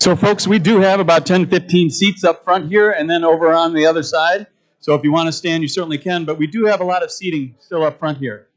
So folks, we do have about 10, 15 seats up front here and then over on the other side. So if you want to stand, you certainly can, but we do have a lot of seating still up front here.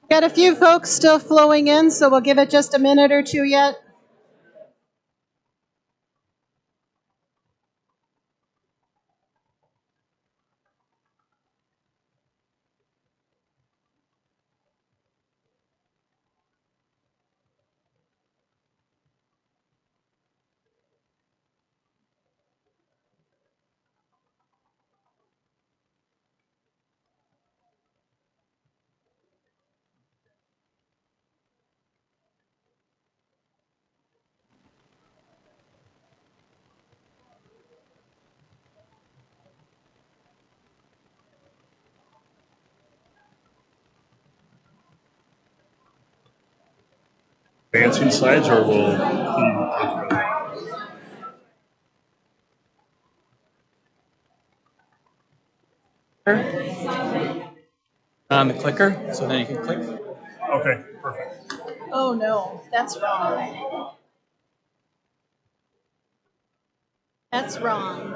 Got a few folks still flowing in, so we'll give it just a minute or two yet. Advancing slides, or will On the clicker, so then you can click. Okay, perfect. Oh no, that's wrong. That's wrong.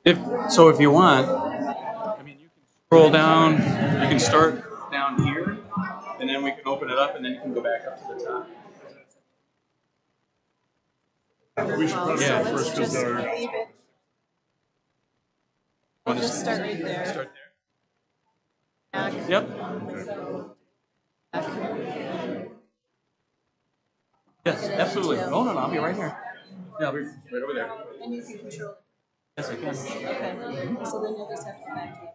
If you want, I mean, you can scroll down. You can start down here, and then we can open it up, and then you can go back up to the top. We should probably start first because leave it. We'll just start right there. Start there. Back. Yep. Back. Yes, absolutely. Oh, no, I'll be right here. Yeah, I'll be right over there. And you can control it. Yes, I can. Okay. So then you'll just have to go back to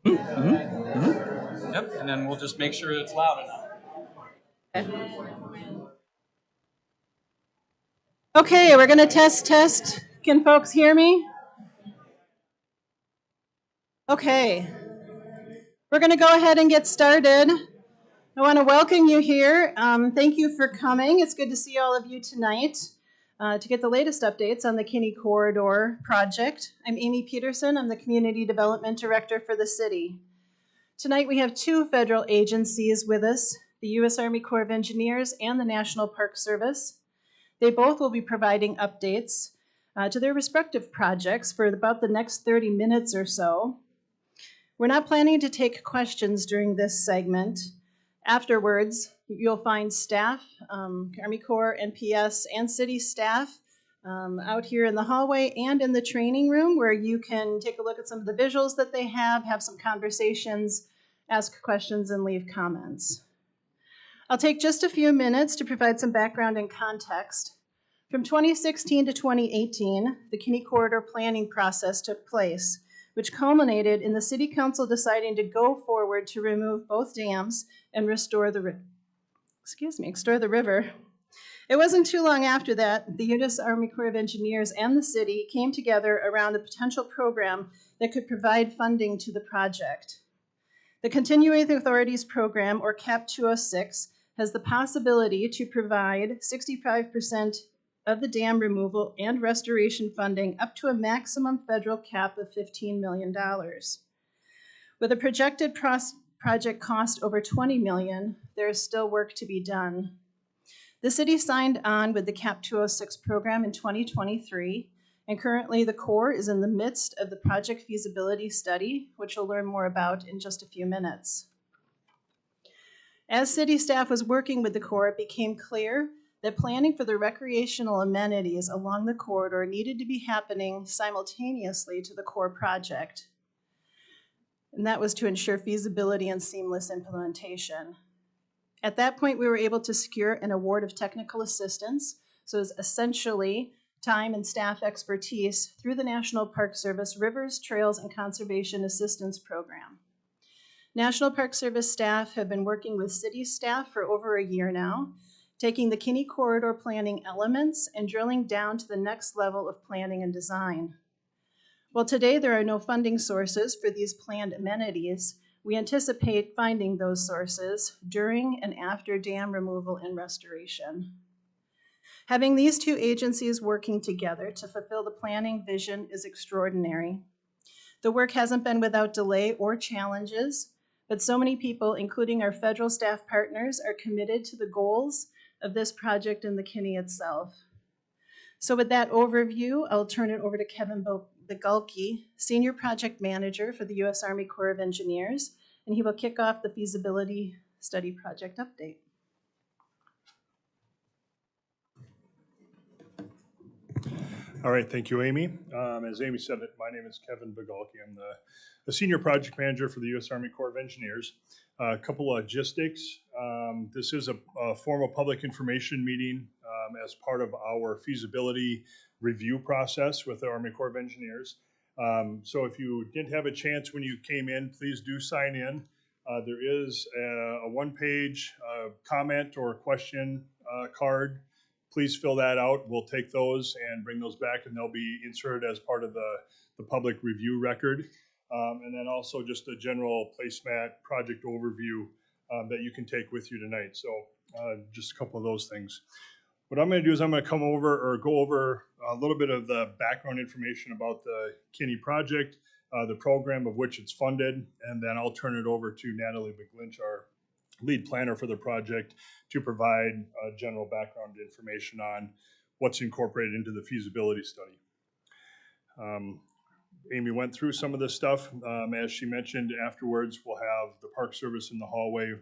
it. Yep, and then we'll just make sure it's loud enough. Okay, we're going to test. Can folks hear me? Okay. We're going to go ahead and get started. I want to welcome you here. Thank you for coming. It's good to see all of you tonight to get the latest updates on the Kinney Corridor project. I'm Amy Peterson. I'm the Community Development Director for the city. Tonight we have two federal agencies with us, the U.S. Army Corps of Engineers and the National Park Service. They both will be providing updates to their respective projects for about the next 30 minutes or so. We're not planning to take questions during this segment. Afterwards, you'll find staff, Army Corps, NPS, and city staff out here in the hallway and in the training room where you can take a look at some of the visuals that they have some conversations, ask questions, and leave comments. I'll take just a few minutes to provide some background and context. From 2016 to 2018, the Kinney Corridor planning process took place, which culminated in the City Council deciding to go forward to remove both dams and restore the river. It wasn't too long after that, the U.S. Army Corps of Engineers and the city came together around a potential program that could provide funding to the project. The Continuing Authorities Program, or CAP 206, has the possibility to provide 65% of the dam removal and restoration funding up to a maximum federal cap of $15 million. With a projected project cost over $20 million, there is still work to be done. The city signed on with the CAP 206 program in 2023, and currently the Corps is in the midst of the project feasibility study, which we'll learn more about in just a few minutes. As city staff was working with the Corps, it became clear that planning for the recreational amenities along the corridor needed to be happening simultaneously to the Corps project. And that was to ensure feasibility and seamless implementation. At that point, we were able to secure an award of technical assistance, so it's essentially time and staff expertise through the National Park Service Rivers, Trails, and Conservation Assistance Program. National Park Service staff have been working with city staff for over a year now, taking the Kinney Corridor planning elements and drilling down to the next level of planning and design. While today there are no funding sources for these planned amenities, we anticipate finding those sources during and after dam removal and restoration. Having these two agencies working together to fulfill the planning vision is extraordinary. The work hasn't been without delay or challenges, but so many people, including our federal staff partners, are committed to the goals of this project and the Kinney itself. So with that overview, I'll turn it over to Kevin Bogulke, Senior Project Manager for the U.S. Army Corps of Engineers, and he will kick off the feasibility study project update. All right, thank you, Amy. As Amy said, my name is Kevin Bogulke. I'm the Senior Project Manager for the U.S. Army Corps of Engineers. A couple of logistics. This is a formal public information meeting as part of our feasibility review process with the Army Corps of Engineers. So if you didn't have a chance when you came in, please do sign in. There is a one-page comment or question card. Please fill that out. We'll take those and bring those back, and they'll be inserted as part of the public review record. And then also just a general placemat project overview that you can take with you tonight. So just a couple of those things. What I'm going to do is I'm going to go over a little bit of the background information about the Kinney project, the program of which it's funded, and then I'll turn it over to Natalie McGlinch, our lead planner for the project, to provide general background information on what's incorporated into the feasibility study. Amy went through some of this stuff. As she mentioned, afterwards we'll have the Park Service in the hallway.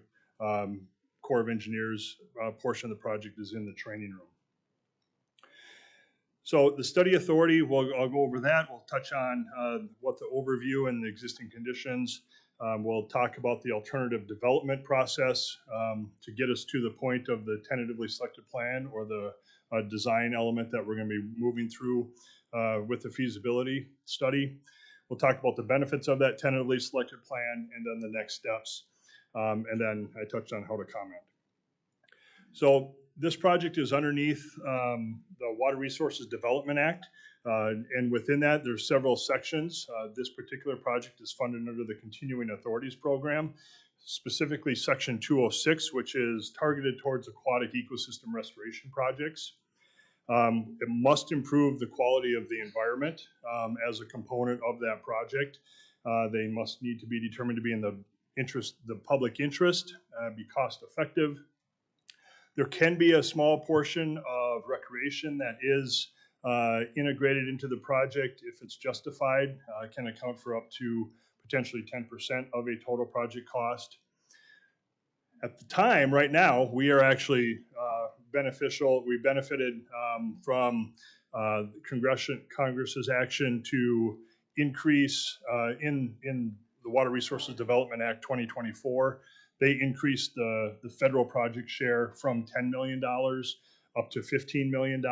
Corps of Engineers portion of the project is in the training room. So the study authority, I'll go over that. We'll touch on what the overview and the existing conditions. We'll talk about the alternative development process to get us to the point of the tentatively selected plan, or the design element that we're going to be moving through with the feasibility study. We'll talk about the benefits of that tentatively selected plan, and then the next steps. And then I touched on how to comment. So this project is underneath the Water Resources Development Act. And within that, there's several sections. This particular project is funded under the Continuing Authorities Program, specifically Section 206, which is targeted towards aquatic ecosystem restoration projects. It must improve the quality of the environment as a component of that project. They must need to be determined to be in the public interest, be cost effective. There can be a small portion of recreation that is integrated into the project if it's justified. It can account for up to potentially 10% of a total project cost. At the time, right now, we are actually beneficial. We benefited from Congress's action to increase in the Water Resources Development Act 2024. They increased the federal project share from $10 million up to $15 million.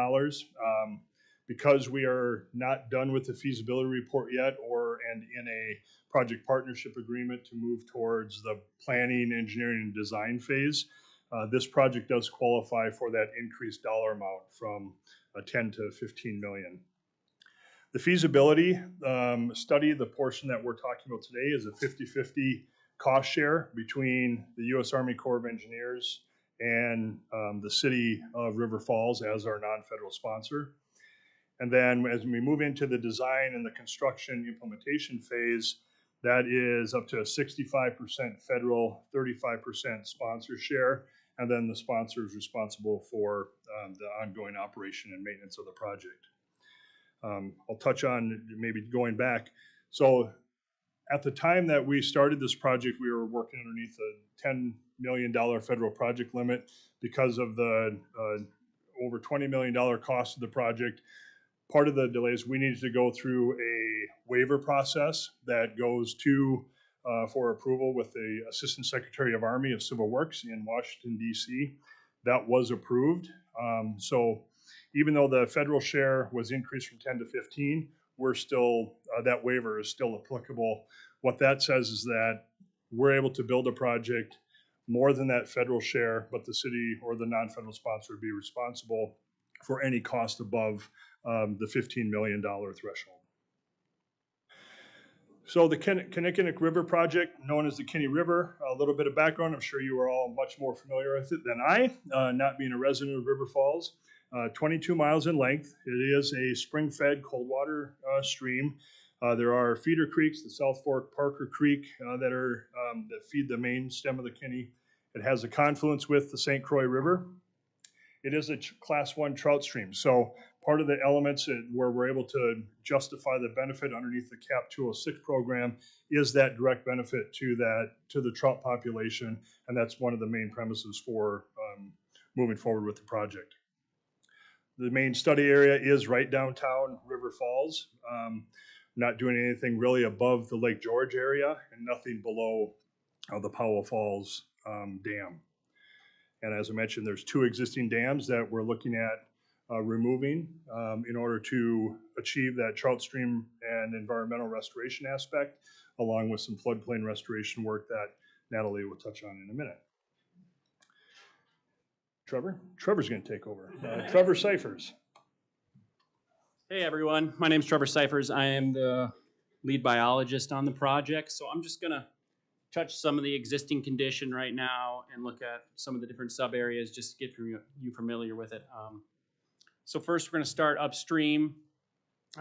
Because we are not done with the feasibility report yet, and in a project partnership agreement to move towards the planning, engineering, and design phase, this project does qualify for that increased dollar amount from 10 to 15 million. The feasibility study, the portion that we're talking about today, is a 50-50 cost share between the U.S. Army Corps of Engineers and the city of River Falls as our non-federal sponsor. And then as we move into the design and the construction implementation phase, that is up to a 65% federal, 35% sponsor share, and then the sponsor is responsible for the ongoing operation and maintenance of the project. I'll touch on maybe going back. So at the time that we started this project, we were working underneath a $10 million federal project limit because of the over $20 million cost of the project. Part of the delays, we needed to go through a waiver process that goes to for approval with the Assistant Secretary of Army of Civil Works in Washington, D.C. That was approved. So even though the federal share was increased from 10 to 15, we're still, that waiver is still applicable. What that says is that we're able to build a project more than that federal share, but the city or the non-federal sponsor would be responsible for any cost above the $15 million threshold. So the Kinnickinnic River project, known as the Kinney River, a little bit of background. I'm sure you are all much more familiar with it than I, not being a resident of River Falls. 22 miles in length. It is a spring-fed cold water stream. There are feeder creeks, the South Fork, Parker Creek, that feed the main stem of the Kinney. It has a confluence with the St. Croix River. It is a class 1 trout stream. So part of the elements where we're able to justify the benefit underneath the CAP 206 program is that direct benefit to the trout population, and that's one of the main premises for moving forward with the project. The main study area is right downtown River Falls. Not doing anything really above the Lake George area and nothing below the Powell Falls Dam. And as I mentioned, there's 2 existing dams that we're looking at removing in order to achieve that trout stream and environmental restoration aspect, along with some floodplain restoration work that Natalie will touch on in a minute. Trevor's going to take over. Trevor Cyphers. Hey everyone, my name is Trevor Cyphers. I am the lead biologist on the project, so I'm just going to touch some of the existing condition right now and look at some of the different sub areas just to get you familiar with it. So first we're going to start upstream.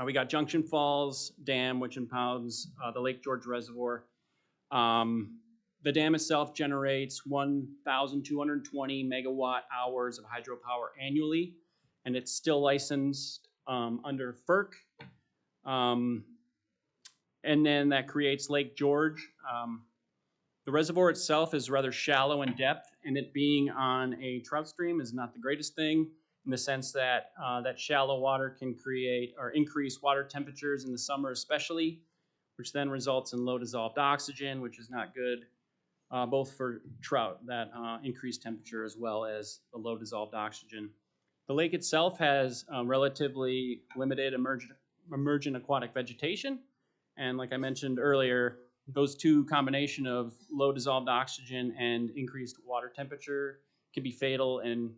We got Junction Falls Dam, which impounds the Lake George Reservoir. The dam itself generates 1,220 megawatt hours of hydropower annually, and it's still licensed under FERC. And then that creates Lake George. The reservoir itself is rather shallow in depth, and it being on a trout stream is not the greatest thing in the sense that that shallow water can create or increase water temperatures in the summer especially, which then results in low dissolved oxygen, which is not good, both for trout, that increased temperature as well as the low dissolved oxygen. The lake itself has relatively limited emergent aquatic vegetation, and like I mentioned earlier, those two combination of low dissolved oxygen and increased water temperature can be fatal and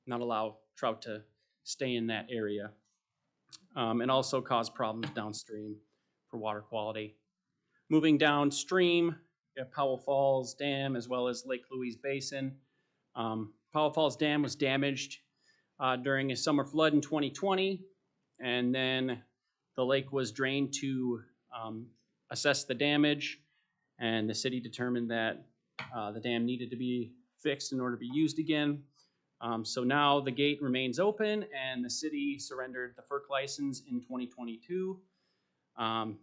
not allow trout to stay in that area, and also cause problems downstream for water quality. Moving downstream, you have Powell Falls Dam as well as Lake Louise Basin. Powell Falls Dam was damaged during a summer flood in 2020, and then the lake was drained to assess the damage, and the city determined that the dam needed to be fixed in order to be used again. So now the gate remains open, and the city surrendered the FERC license in 2022,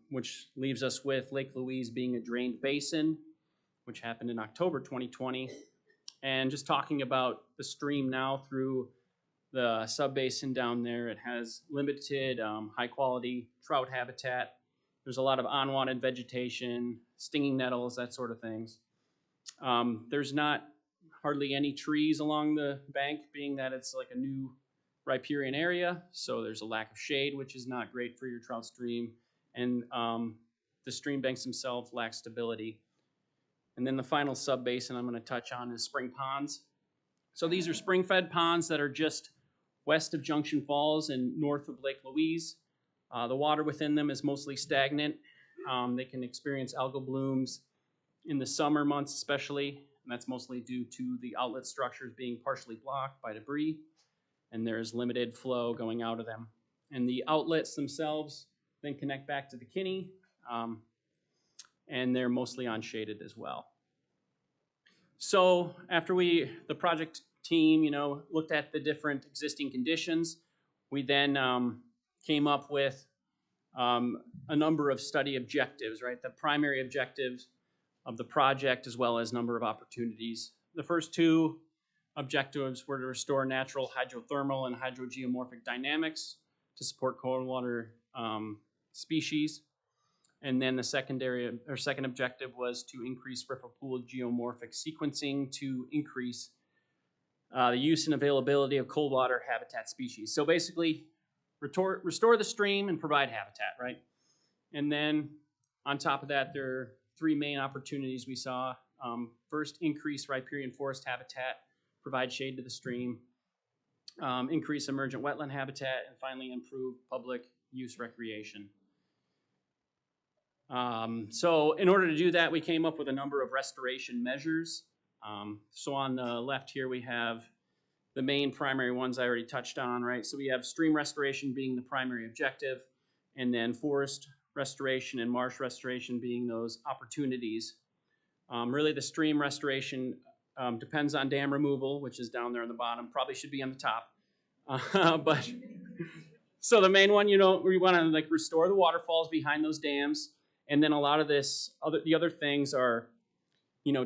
which leaves us with Lake Louise being a drained basin, which happened in October 2020. And just talking about the stream now through the sub-basin down there, it has limited high-quality trout habitat There's a lot of unwanted vegetation, stinging nettles, that sort of things. There's not hardly any trees along the bank, being that it's like a new riparian area, so there's a lack of shade, which is not great for your trout stream, and the stream banks themselves lack stability. And then the final sub-basin I'm going to touch on is spring ponds. So these are spring-fed ponds that are just west of Junction Falls and north of Lake Louise. The water within them is mostly stagnant. They can experience algal blooms in the summer months especially, and that's mostly due to the outlet structures being partially blocked by debris, and there's limited flow going out of them. And the outlets themselves then connect back to the Kinney, and they're mostly unshaded as well. So after the project team, looked at the different existing conditions, we then came up with a number of study objectives, right? The primary objectives of the project, as well as number of opportunities. The first two objectives were to restore natural hydrothermal and hydrogeomorphic dynamics to support cold water species. And then the second objective was to increase river pool geomorphic sequencing to increase the use and availability of cold water habitat species. So basically, restore the stream and provide habitat, right? And then on top of that, there are three main opportunities we saw. First, increase riparian forest habitat, provide shade to the stream, increase emergent wetland habitat, and finally improve public use recreation. So in order to do that, we came up with a number of restoration measures. So on the left here, we have the main primary ones I already touched on, right? So we have stream restoration being the primary objective, and then forest restoration and marsh restoration being those opportunities. Really, the stream restoration depends on dam removal, which is down there on the bottom. Probably should be on the top. But so the main one, we want to restore the waterfalls behind those dams. And then a lot of the other things are,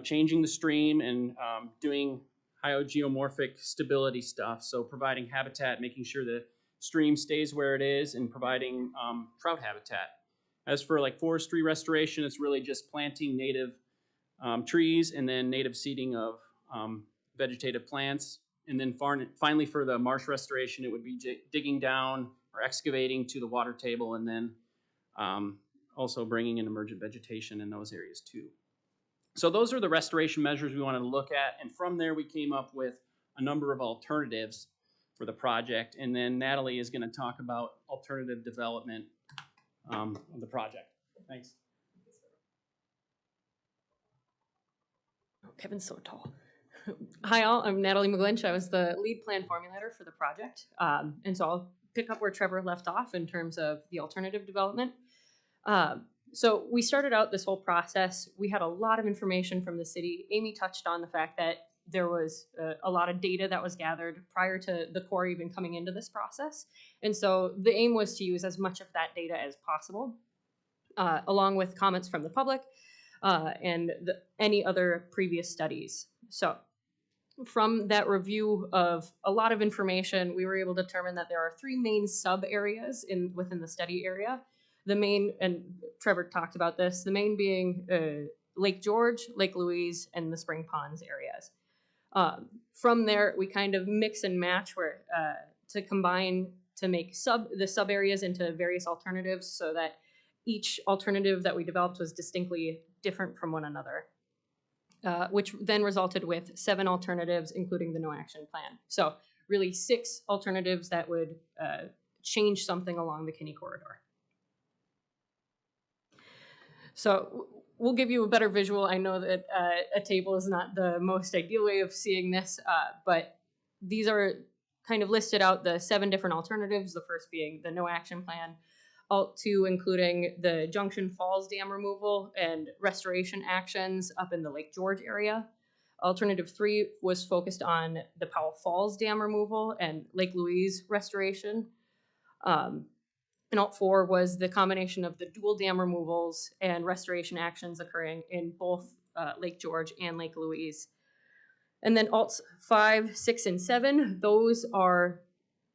changing the stream and doing hydrogeomorphic stability stuff. So providing habitat, making sure the stream stays where it is, and providing trout habitat. As for forestry restoration, it's really just planting native trees and then native seeding of vegetative plants. And then finally for the marsh restoration, it would be digging down or excavating to the water table, and then also bringing in emergent vegetation in those areas too. So those are the restoration measures we wanted to look at, and from there we came up with a number of alternatives for the project, and then Natalie is going to talk about alternative development of the project. Thanks. Oh, Kevin's so tall. Hi all, I'm Natalie McGlinch. I was the lead plan formulator for the project, and so I'll pick up where Trevor left off in terms of the alternative development. So we started out this whole process. We had a lot of information from the city. Amy touched on the fact that there was a lot of data that was gathered prior to the Corps even coming into this process. And so the aim was to use as much of that data as possible, along with comments from the public and any other previous studies. So from that review of a lot of information, we were able to determine that there are three main sub areas within the study area. The main, and Trevor talked about this, the main being Lake George, Lake Louise, and the Spring Ponds areas. From there, we kind of mix and match to combine to make the sub areas into various alternatives, so that each alternative that we developed was distinctly different from one another, which then resulted with 7 alternatives, including the no action plan. So really 6 alternatives that would change something along the Kinney corridor. So we'll give you a better visual. I know that a table is not the most ideal way of seeing this, but these are kind of listed out, the 7 different alternatives, the first being the no action plan, Alt 2 including the Junction Falls dam removal and restoration actions up in the Lake George area. Alternative 3 was focused on the Powell Falls dam removal and Lake Louise restoration. And Alt 4 was the combination of the dual dam removals and restoration actions occurring in both Lake George and Lake Louise. And then Alts 5, 6, and 7, those are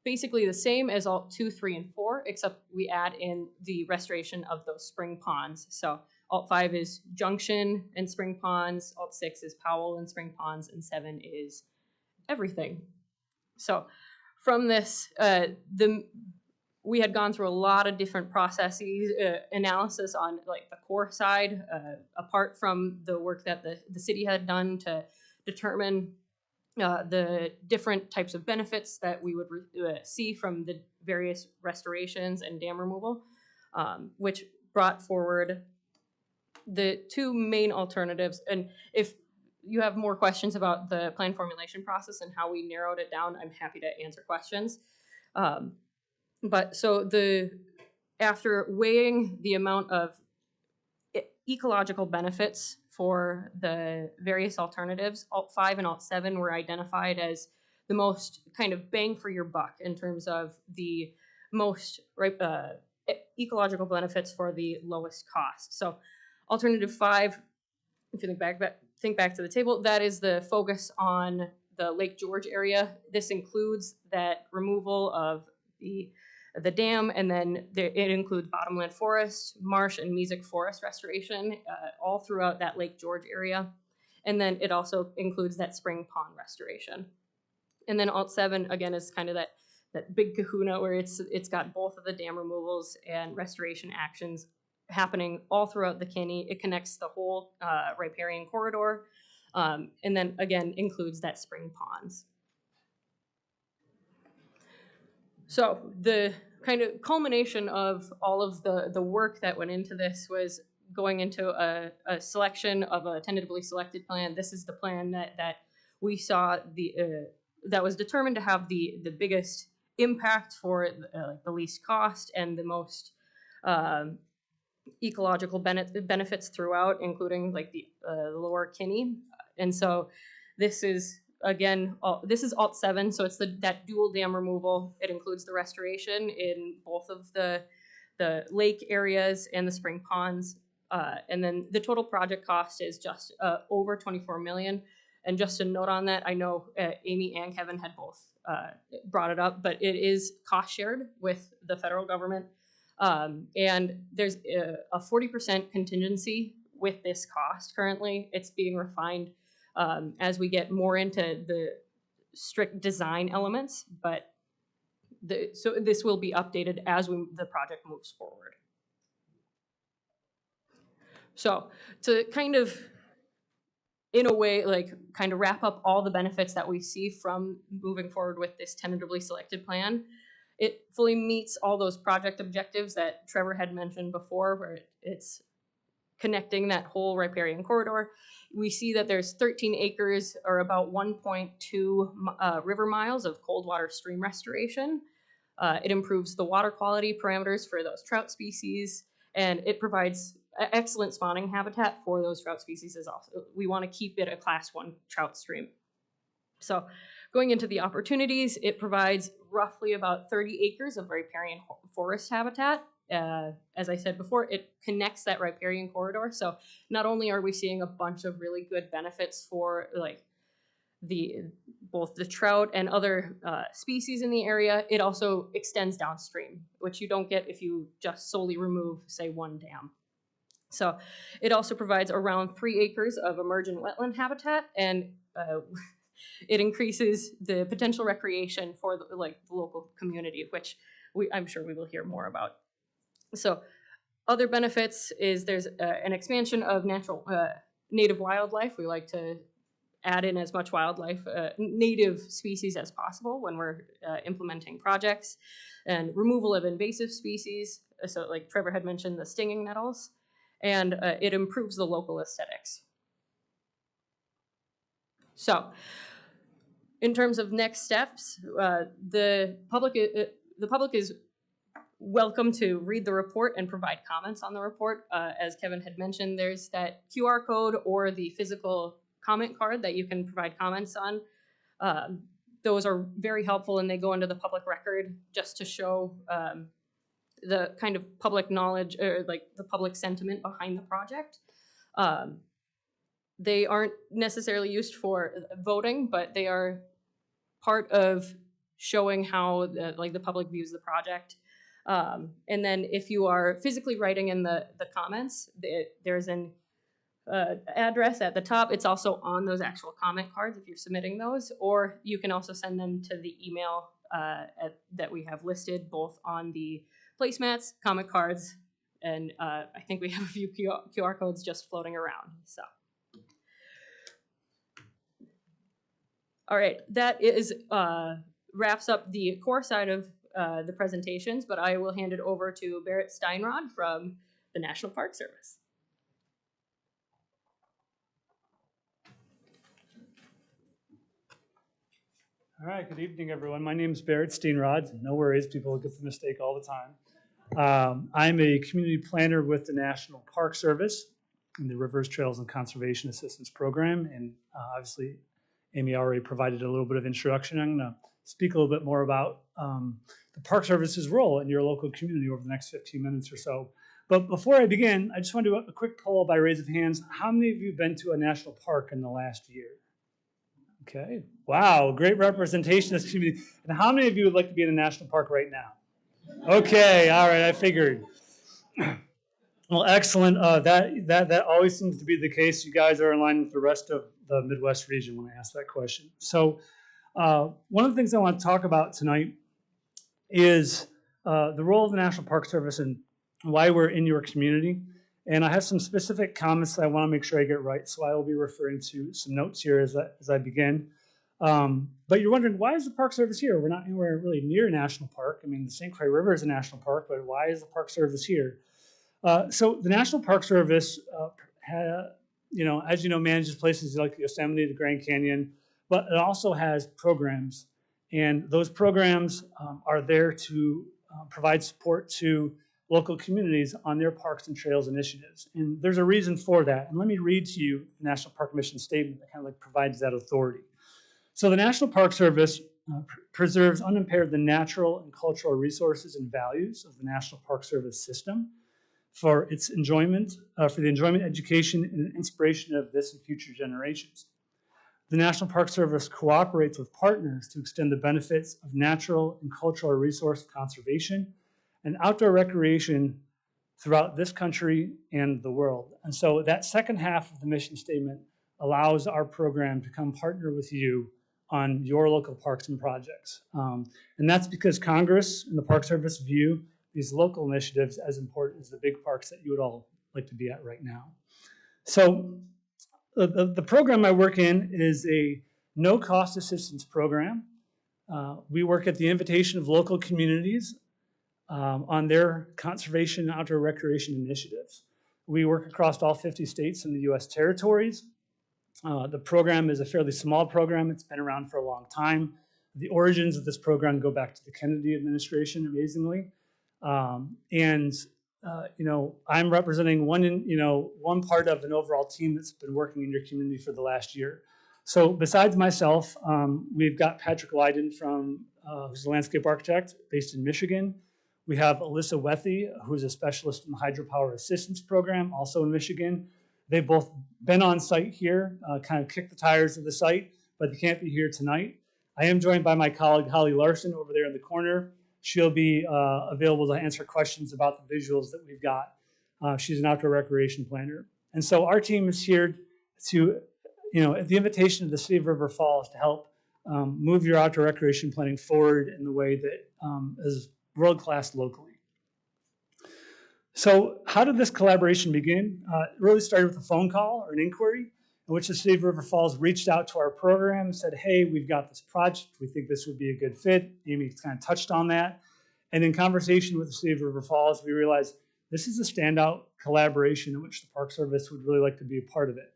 basically the same as alt 2, 3, and 4, except we add in the restoration of those spring ponds. So alt 5 is Junction and spring ponds, alt 6 is Powell and spring ponds, and 7 is everything. So from this, we had gone through a lot of different processes, analysis on like the core side, apart from the work that the city had done to determine the different types of benefits that we would see from the various restorations and dam removal, which brought forward the two main alternatives. And if you have more questions about the plan formulation process and how we narrowed it down, I'm happy to answer questions. But so after weighing the amount of ecological benefits for the various alternatives, alt 5 and alt 7 were identified as the most kind of bang for your buck in terms of the most ecological benefits for the lowest cost. So alternative 5, if you think back to the table, that is the focus on the Lake George area. This includes that removal of the dam, and then it includes bottomland forest, marsh, and mesic forest restoration all throughout that Lake George area. And then it also includes that spring pond restoration. And then alt 7, again, is kind of that big kahuna where it's got both of the dam removals and restoration actions happening all throughout the Kinney. It connects the whole riparian corridor, and then again includes that spring ponds. So the kind of culmination of all of the work that went into this was going into a selection of a tentatively selected plan. This is the plan that we saw that was determined to have the biggest impact for the least cost and the most ecological benefits throughout, including like the lower Kinney. And so this is, again, this is alt 7, so it's that dual dam removal. It includes the restoration in both of the lake areas and the spring ponds. And then the total project cost is just over 24 million. And just a note on that, I know Amy and Kevin had both brought it up, but it is cost shared with the federal government. And there's a 40% contingency with this cost currently. It's being refined as we get more into the strict design elements, but so this will be updated as the project moves forward. So to kind of, in a way, like kind of wrap up all the benefits that we see from moving forward with this tentatively selected plan, it fully meets all those project objectives that Trevor had mentioned before, where it's connecting that whole riparian corridor. We see that there's 13 acres or about 1.2 river miles of cold water stream restoration. It improves the water quality parameters for those trout species, and it provides excellent spawning habitat for those trout species as also. We want to keep it a class 1 trout stream. So going into the opportunities, it provides roughly about 30 acres of riparian forest habitat. As I said before, it connects that riparian corridor. So not only are we seeing a bunch of really good benefits for like both the trout and other species in the area, it also extends downstream, which you don't get if you just solely remove, say, one dam. So it also provides around 3 acres of emergent wetland habitat, and it increases the potential recreation for the local community, which I'm sure we will hear more about. So other benefits is there's an expansion of natural native wildlife. We like to add in as much wildlife, native species as possible when we're implementing projects, and removal of invasive species. So like Trevor had mentioned, the stinging nettles, and it improves the local aesthetics. So in terms of next steps, the public is welcome to read the report and provide comments on the report. As Kevin had mentioned, there's that QR code or the physical comment card that you can provide comments on. Those are very helpful, and they go into the public record just to show the kind of public knowledge or like the public sentiment behind the project. They aren't necessarily used for voting, but they are part of showing how the public views the project. And then if you are physically writing in the comments, there's an address at the top. It's also on those actual comment cards if you're submitting those, or you can also send them to the email that we have listed both on the placemats, comment cards, and I think we have a few QR codes just floating around. So, all right, that is wraps up the core side of the presentations, but I will hand it over to Barrett Steinrod from the National Park Service. All right, good evening, everyone. My name is Barrett Steinrod. No worries, people get the mistake all the time. I'm a community planner with the National Park Service in the Rivers, Trails, and Conservation Assistance Program. And obviously, Amy already provided a little bit of introduction. I'm going to speak a little bit more about the Park Service's role in your local community over the next 15 minutes or so. But before I begin, I just want to do a quick poll by raise of hands. How many of you have been to a national park in the last year? Okay, wow, great representation of this community. And how many of you would like to be in a national park right now? Okay, all right, I figured. Well, excellent. That always seems to be the case. You guys are in line with the rest of the Midwest region when I ask that question. So one of the things I want to talk about tonight is the role of the National Park Service and why we're in your community. And I have some specific comments that I want to make sure I get right, so I will be referring to some notes here as I begin. But you're wondering, why is the Park Service here? We're not anywhere really near a national park. I mean, the St. Croix River is a national park, but why is the Park Service here? So the National Park Service, as you know, manages places like Yosemite, the Grand Canyon, but it also has programs. And those programs are there to provide support to local communities on their parks and trails initiatives. And there's a reason for that. And let me read to you the National Park Mission Statement that kind of like provides that authority. So the National Park Service preserves unimpaired the natural and cultural resources and values of the National Park Service system for its enjoyment, for the enjoyment, education, and inspiration of this and future generations. The National Park Service cooperates with partners to extend the benefits of natural and cultural resource conservation and outdoor recreation throughout this country and the world. And so that second half of the mission statement allows our program to come partner with you on your local parks and projects. And that's because Congress and the Park Service view these local initiatives as important as the big parks that you would all like to be at right now. So the program I work in is a no-cost assistance program. We work at the invitation of local communities on their conservation and outdoor recreation initiatives. We work across all 50 states and the U.S. territories. The program is a fairly small program. It's been around for a long time. The origins of this program go back to the Kennedy administration, amazingly. I'm representing one part of an overall team that's been working in your community for the last year. So besides myself, we've got Patrick Lydon who's a landscape architect based in Michigan. We have Alyssa Wethy, who's a specialist in the hydropower assistance program, also in Michigan. They've both been on site here, kind of kicked the tires of the site, but they can't be here tonight. I am joined by my colleague, Holly Larson, over there in the corner. She'll be available to answer questions about the visuals that we've got. She's an outdoor recreation planner. And so our team is here to, at the invitation of the City of River Falls to help move your outdoor recreation planning forward in the way that is world-class locally. So how did this collaboration begin? It really started with a phone call or an inquiry in which the City of River Falls reached out to our program and said, hey, we've got this project. We think this would be a good fit. Amy kind of touched on that. And in conversation with the City of River Falls, we realized this is a standout collaboration in which the Park Service would really like to be a part of it.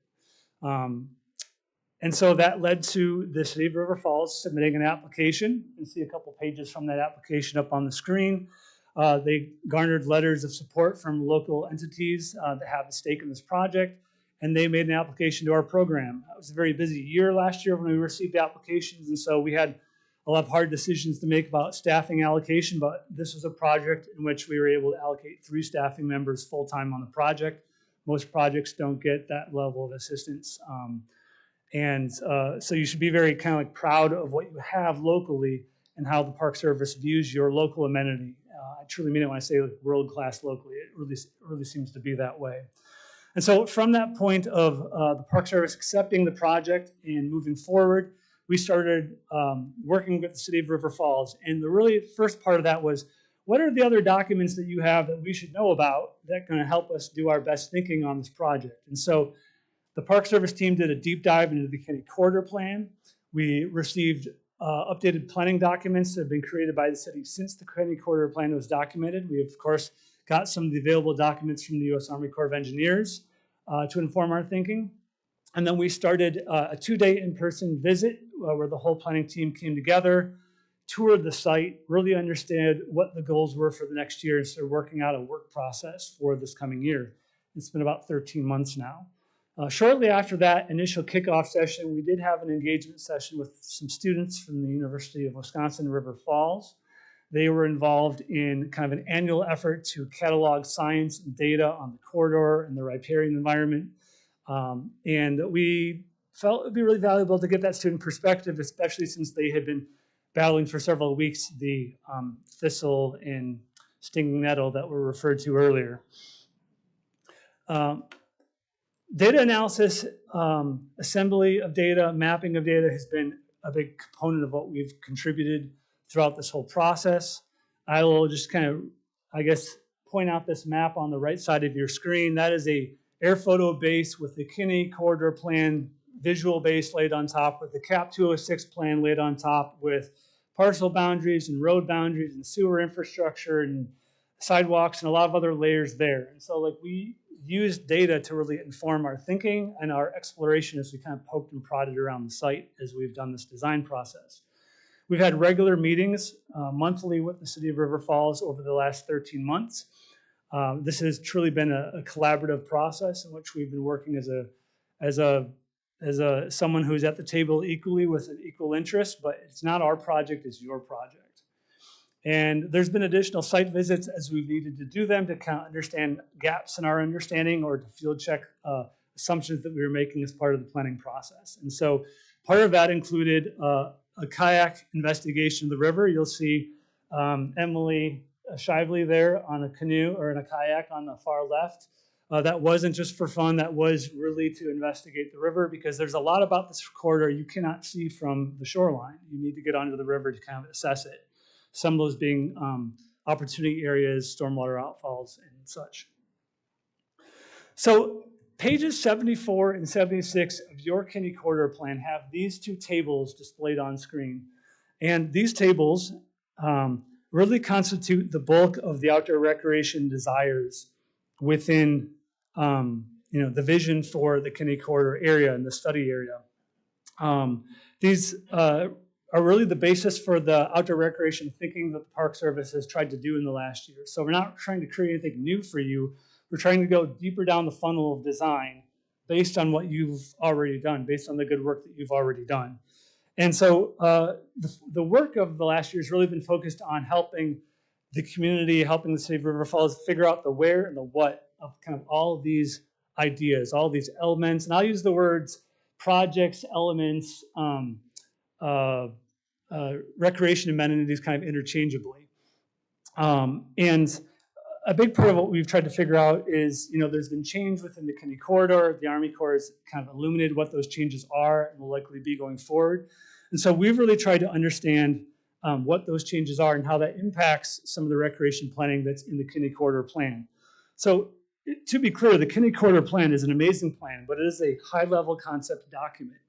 And so that led to the City of River Falls submitting an application. You can see a couple pages from that application up on the screen. They garnered letters of support from local entities that have a stake in this project, and they made an application to our program. It was a very busy year last year when we received applications, and so we had a lot of hard decisions to make about staffing allocation, but this was a project in which we were able to allocate 3 staffing members full-time on the project. Most projects don't get that level of assistance. So you should be very kind of like proud of what you have locally and how the Park Service views your local amenity. I truly mean it when I say like world-class locally. It really seems to be that way. And so from that point of the Park Service accepting the project and moving forward, we started working with the City of River Falls. And the really first part of that was, what are the other documents that you have that we should know about that are going to help us do our best thinking on this project? And so the Park Service team did a deep dive into the Kinnickinnic Corridor Plan. We received updated planning documents that have been created by the city since the Kinnickinnic Corridor Plan was documented. We, of course, got some of the available documents from the U.S. Army Corps of Engineers to inform our thinking. And then we started a 2-day in-person visit where the whole planning team came together, toured the site, really understood what the goals were for the next year, and started working out a work process for this coming year. It's been about 13 months now. Shortly after that initial kickoff session, we did have an engagement session with some students from the University of Wisconsin River Falls. They were involved in kind of an annual effort to catalog science and data on the corridor and the riparian environment. And we felt it would be really valuable to get that student perspective, especially since they had been battling for several weeks the thistle and stinging nettle that were referred to earlier. Data analysis, assembly of data, mapping of data has been a big component of what we've contributed throughout this whole process. I will just kind of, I guess, point out this map on the right side of your screen. That is a air photo base with the Kinnickinnic Corridor Plan visual base laid on top, with the CAP 206 plan laid on top, with parcel boundaries and road boundaries and sewer infrastructure and sidewalks and a lot of other layers there. And so like we use data to really inform our thinking and our exploration as we kind of poked and prodded around the site as we've done this design process. We've had regular meetings monthly with the City of River Falls over the last 13 months. This has truly been a collaborative process in which we've been working as someone who's at the table equally with an equal interest, but it's not our project, it's your project. And there's been additional site visits as we've needed to do them to kind of understand gaps in our understanding or to field check assumptions that we were making as part of the planning process. And so part of that included a kayak investigation of the river. You'll see Emily Shively there on a canoe or in a kayak on the far left. That wasn't just for fun, that was really to investigate the river, because there's a lot about this corridor you cannot see from the shoreline. You need to get onto the river to kind of assess it. Some of those being opportunity areas, stormwater outfalls, and such. So pages 74 and 76 of your Kinnickinnic Corridor Plan have these two tables displayed on screen. And these tables really constitute the bulk of the outdoor recreation desires within the vision for the Kinnickinnic Corridor area and the study area. These are really the basis for the outdoor recreation thinking that the Park Service has tried to do in the last year. So we're not trying to create anything new for you. We're trying to go deeper down the funnel of design based on what you've already done, based on the good work that you've already done. And so the work of the last year has really been focused on helping the community, helping the City of River Falls figure out the where and the what of kind of all of these ideas, all these elements. And I'll use the words projects, elements, recreation amenities kind of interchangeably. And a big part of what we've tried to figure out is, there's been change within the Kinnickinnic Corridor. The Army Corps has kind of illuminated what those changes are and will likely be going forward. And so we've really tried to understand what those changes are and how that impacts some of the recreation planning that's in the Kinnickinnic Corridor Plan. So to be clear, the Kinnickinnic Corridor Plan is an amazing plan, but it is a high-level concept document.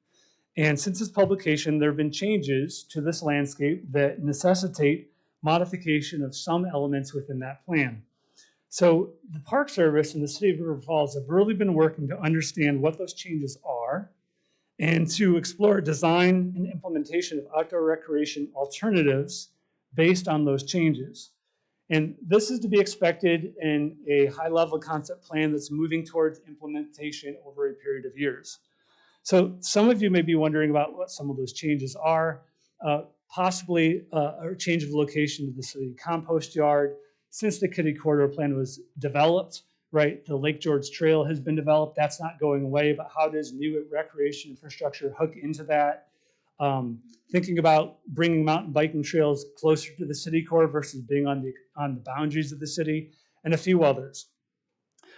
And since its publication, there have been changes to this landscape that necessitate modification of some elements within that plan. So the Park Service and the City of River Falls have really been working to understand what those changes are and to explore design and implementation of outdoor recreation alternatives based on those changes. And this is to be expected in a high-level concept plan that's moving towards implementation over a period of years. So some of you may be wondering about what some of those changes are. Possibly a change of location to the city compost yard. Since the Kinnickinnic Corridor Plan was developed, right, the Lake George Trail has been developed. That's not going away, but how does new recreation infrastructure hook into that? thinking about bringing mountain biking trails closer to the city core versus being on the boundaries of the city, and a few others.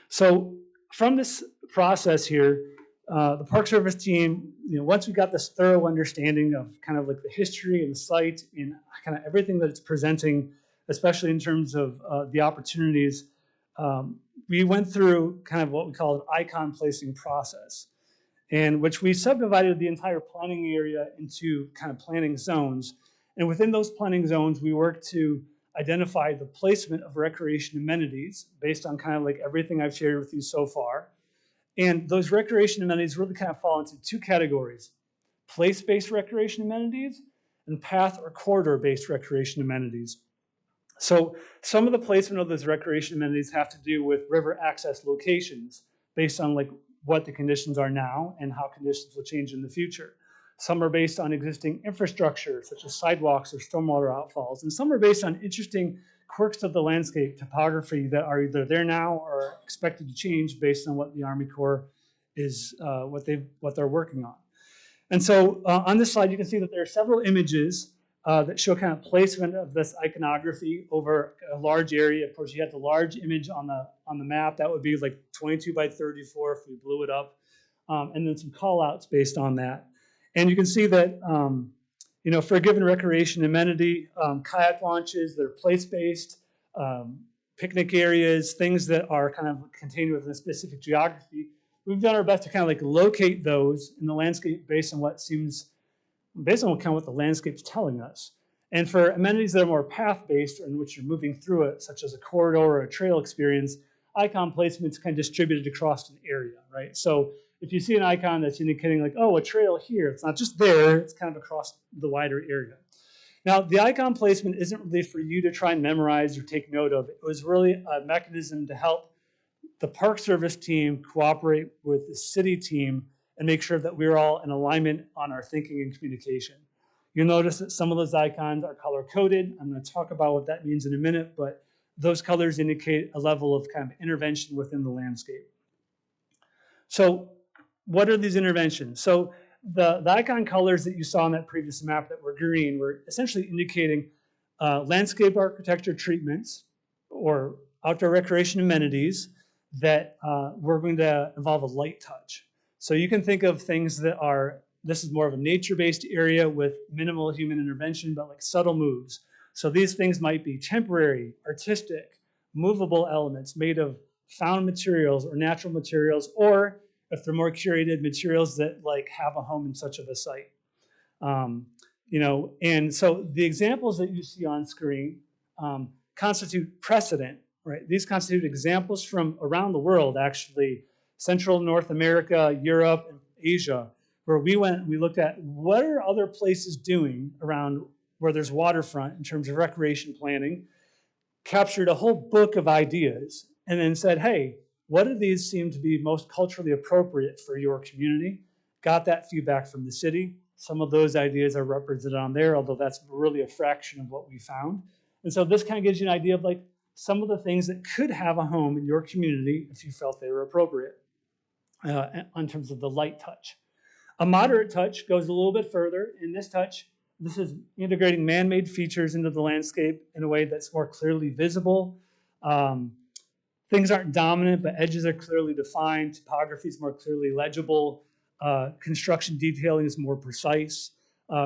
So from this process here, the Park Service team, once we got this thorough understanding of kind of like the history and the site and kind of everything that it's presenting, especially in terms of the opportunities, we went through kind of what we call an icon placing process, in which we subdivided the entire planning area into kind of planning zones. And within those planning zones, we worked to identify the placement of recreation amenities based on kind of like everything I've shared with you so far. And those recreation amenities really kind of fall into two categories: place-based recreation amenities and path or corridor-based recreation amenities. So some of the placement of those recreation amenities have to do with river access locations based on like what the conditions are now and how conditions will change in the future. Some are based on existing infrastructure, such as sidewalks or stormwater outfalls. And some are based on interesting quirks of the landscape topography that are either there now or expected to change based on what the Army Corps is, what they're working on. And so on this slide, you can see that there are several images that show kind of placement of this iconography over a large area. Of course, you have the large image on the map. That would be like 22 by 34 if we blew it up. And then some call outs based on that. And you can see that, for a given recreation amenity, kayak launches that are place-based, picnic areas, things that are kind of contained within a specific geography, we've done our best to kind of like locate those in the landscape based on what the landscape's telling us. And for amenities that are more path-based, in which you're moving through it, such as a corridor or a trail experience, icon placement's kind of distributed across an area, right? So if you see an icon that's indicating like, oh, a trail here, it's not just there, it's kind of across the wider area. Now, the icon placement isn't really for you to try and memorize or take note of. It was really a mechanism to help the Park Service team cooperate with the city team and make sure that we're all in alignment on our thinking and communication. You'll notice that some of those icons are color-coded. I'm going to talk about what that means in a minute, but those colors indicate a level of kind of intervention within the landscape. So what are these interventions? So the icon colors that you saw on that previous map that were green were essentially indicating landscape architecture treatments or outdoor recreation amenities that were going to involve a light touch. So you can think of things that are, this is more of a nature-based area with minimal human intervention, but like subtle moves. So these things might be temporary, artistic, movable elements made of found materials or natural materials, or if they're more curated, materials that like have a home in such of a site. And so the examples that you see on screen constitute precedent, right? These constitute examples from around the world, actually, Central North America, Europe, and Asia, where we looked at what are other places doing around where there's waterfront in terms of recreation planning, captured a whole book of ideas, and then said, hey, what of these seem to be most culturally appropriate for your community? Got that feedback from the city. Some of those ideas are represented on there, although that's really a fraction of what we found. And so this kind of gives you an idea of like some of the things that could have a home in your community if you felt they were appropriate in terms of the light touch. A moderate touch goes a little bit further. In this touch, this is integrating man-made features into the landscape in a way that's more clearly visible. Things aren't dominant, but edges are clearly defined. Topography is more clearly legible. Construction detailing is more precise.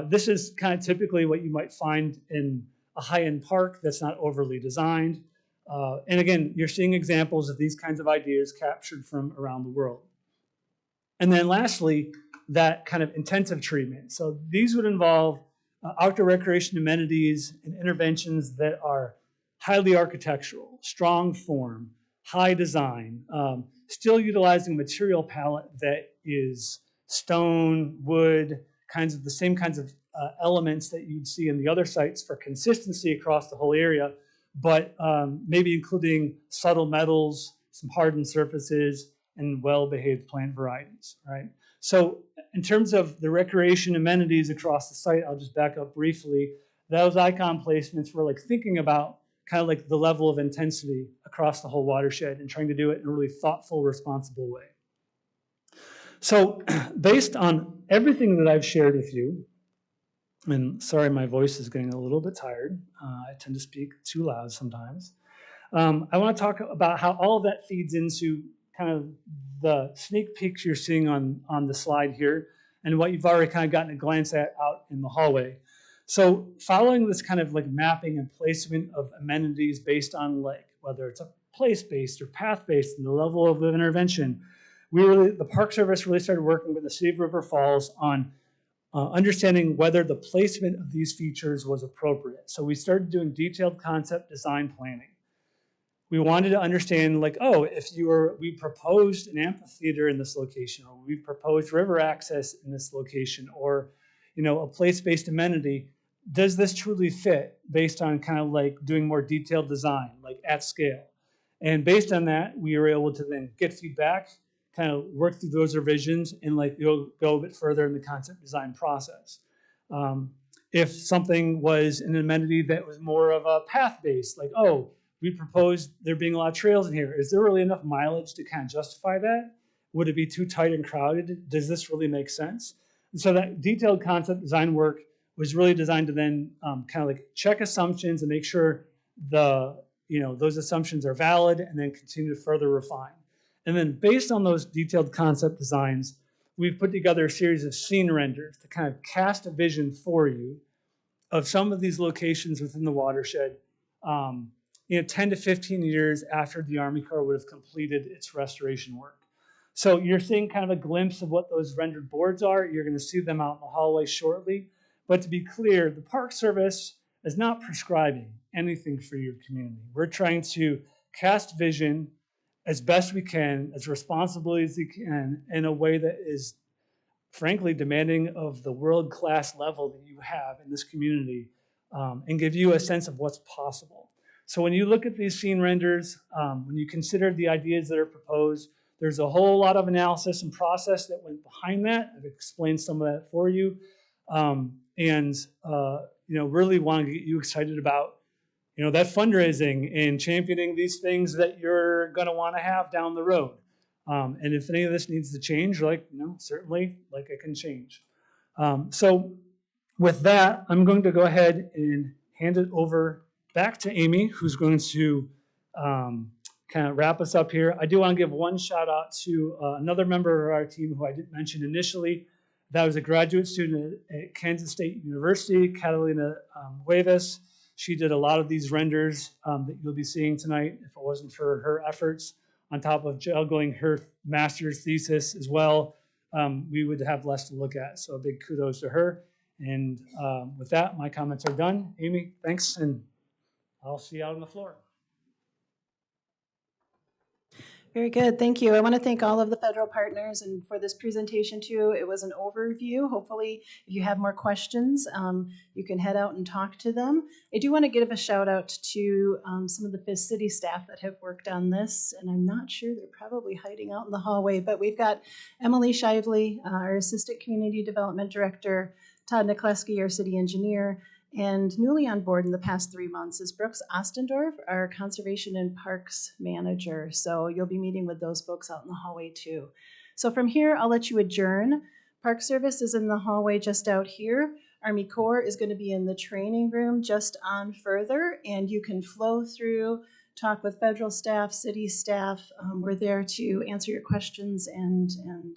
This is kind of typically what you might find in a high-end park that's not overly designed. And again, you're seeing examples of these kinds of ideas captured from around the world. And then lastly, that kind of intensive treatment. So these would involve outdoor recreation amenities and interventions that are highly architectural, strong form, high design, still utilizing material palette that is stone, wood, the same kinds of elements that you'd see in the other sites for consistency across the whole area, but maybe including subtle metals, some hardened surfaces, and well-behaved plant varieties, right? So in terms of the recreation amenities across the site, I'll just back up briefly. Those icon placements were like thinking about kind of like the level of intensity across the whole watershed and trying to do it in a really thoughtful, responsible way. So based on everything that I've shared with you, And sorry, my voice is getting a little bit tired. I tend to speak too loud sometimes. I want to talk about how all of that feeds into kind of the sneak peeks you're seeing on the slide here and what you've already kind of gotten a glance at out in the hallway. So following this kind of like mapping and placement of amenities based on like whether it's a place-based or path-based and the level of intervention, the Park Service really started working with the City of River Falls on understanding whether the placement of these features was appropriate. So we started doing detailed concept design planning. We wanted to understand, like, oh, we proposed an amphitheater in this location, or we proposed river access in this location, or, a place-based amenity, does this truly fit based on kind of like doing more detailed design, like at scale? And based on that, we were able to then get feedback, kind of work through those revisions, and like go a bit further in the concept design process. If something was an amenity that was more of a path-based, like, oh, we proposed there being a lot of trails in here. Is there really enough mileage to kind of justify that? Would it be too tight and crowded? Does this really make sense? And so that detailed concept design work was really designed to then kind of like check assumptions and make sure those assumptions are valid, and then continue to further refine. And then based on those detailed concept designs, we've put together a series of scene renders to kind of cast a vision for you of some of these locations within the watershed 10 to 15 years after the Army Corps would have completed its restoration work. So you're seeing kind of a glimpse of what those rendered boards are. You're going to see them out in the hallway shortly. But to be clear, the Park Service is not prescribing anything for your community. We're trying to cast vision as best we can, as responsibly as we can, in a way that is frankly demanding of the world-class level that you have in this community, and give you a sense of what's possible. So when you look at these scene renders, when you consider the ideas that are proposed, there's a whole lot of analysis and process that went behind that. I've explained some of that for you, really want to get you excited about that fundraising and championing these things that you're going to want to have down the road. And if any of this needs to change, certainly, it can change. So with that, I'm going to go ahead and hand it over back to Amy, who's going to kind of wrap us up here. I do want to give one shout out to another member of our team who I didn't mention initially. That was a graduate student at Kansas State University, Catalina Huevas. She did a lot of these renders that you'll be seeing tonight. If it wasn't for her efforts, on top of juggling her master's thesis as well, we would have less to look at. So a big kudos to her. And with that, my comments are done. Amy, thanks, and I'll see you out on the floor. Very good, thank you. I want to thank all of the federal partners and for this presentation too. It was an overview. Hopefully, if you have more questions, you can head out and talk to them. I do want to give a shout out to some of the Fisk City staff that have worked on this, and I'm not sure, they're probably hiding out in the hallway, but we've got Emily Shively, our Assistant Community Development Director, Todd Nikleski, our City Engineer, and newly on board in the past 3 months is Brooks Ostendorf, our Conservation and Parks Manager. So you'll be meeting with those folks out in the hallway too. So from here, I'll let you adjourn. Park Service is in the hallway just out here. Army Corps is going to be in the training room just on further, and you can flow through, talk with federal staff, city staff. We're there to answer your questions and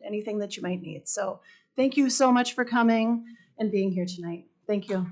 anything that you might need. So thank you so much for coming and being here tonight. Thank you.